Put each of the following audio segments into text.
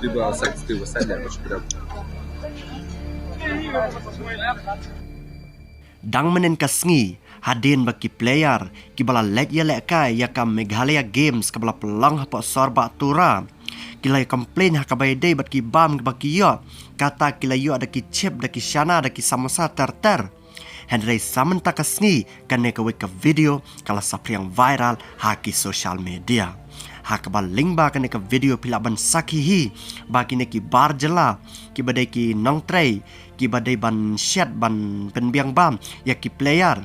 Libah sakit itu saya bersyukur. Dang menen kasngi hadin bagi player kibala lek ya lek kai ya kam Meghalaya Games kabala pelang hapa sorba tura kila ya komplain ha kabai dei bat ki bam baki yo kata kila yo ada ki chip da ki shana da ki samosa ter Henry samen takasngi kane ka weka video kala sapriang viral ha ki social media ha kabal link ba kane ka video pilaban sakihi ba kine ki bar jela ki badai ki nong tray ki badai ban shed ban penbiang bam ya ki player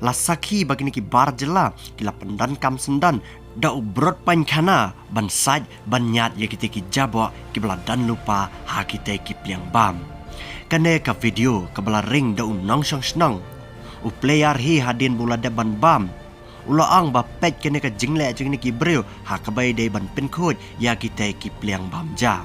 la sakhi ba kine ki bar jela kila pendan kam sendan da ubrot pan khana ban saj ban nyat ya kite ki jabo ki beladan lupa ha kite ki pliang bam kane ka video kabala ring da unong sang snang u player hi hadin bula da ban bam ula ang ba pet kene ka jingle jing ni ki breu ha ka bai de ban pen khoj ya ki te ki pliang bam ja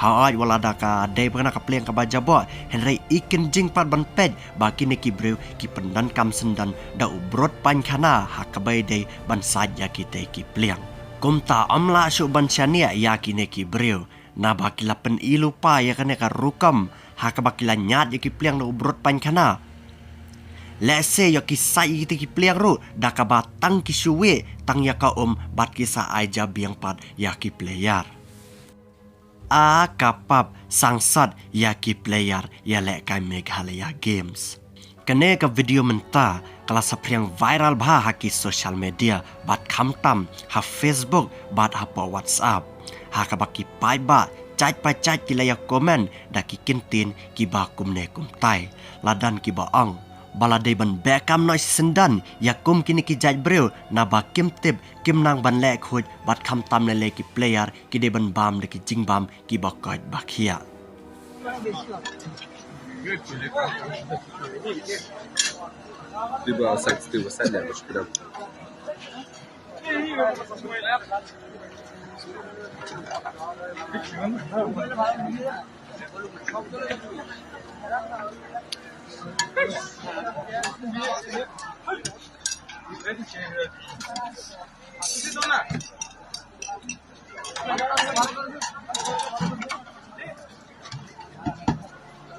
ha ai wala da ka de bana ka pliang ka ba jabo henry ikin jing pat ban pet ba ki ne ki breu ki pendan kam sendan da ubrot pan khana ha ka bai de ban sa ya ki te ki pliang kum ta amla shu ban chania ya ki ne ki breu na ba ki la pen ilu pa ya kane ka rukam ha ka ba ki la nyat ya ki pliang da ubrot pan khana Let's say yo kisai kita ki pliang ru da ka ba tang ki suwe tang ya ka bat kisah aja biang pat ya ki player a kapap sangsat ya ki player ya le kai Meghalaya Games kene ka video menta kala sapriang viral bha ha ki social media bat kham tam ha Facebook bat ha pa WhatsApp ha ka ba ki pai ba chat pa chat ki la ya comment da ki kintin ki ba kum ne kum tai ladan ki ba ang baladai ban bekam noi sendan yakum kini ki jaj breu na ba kim tip kim nang ban lek khoj bat kham tam le ki player ki de ban bam de ki jing bam ki ba koj ba khia Libah sakit itu saya bersyukur. Ini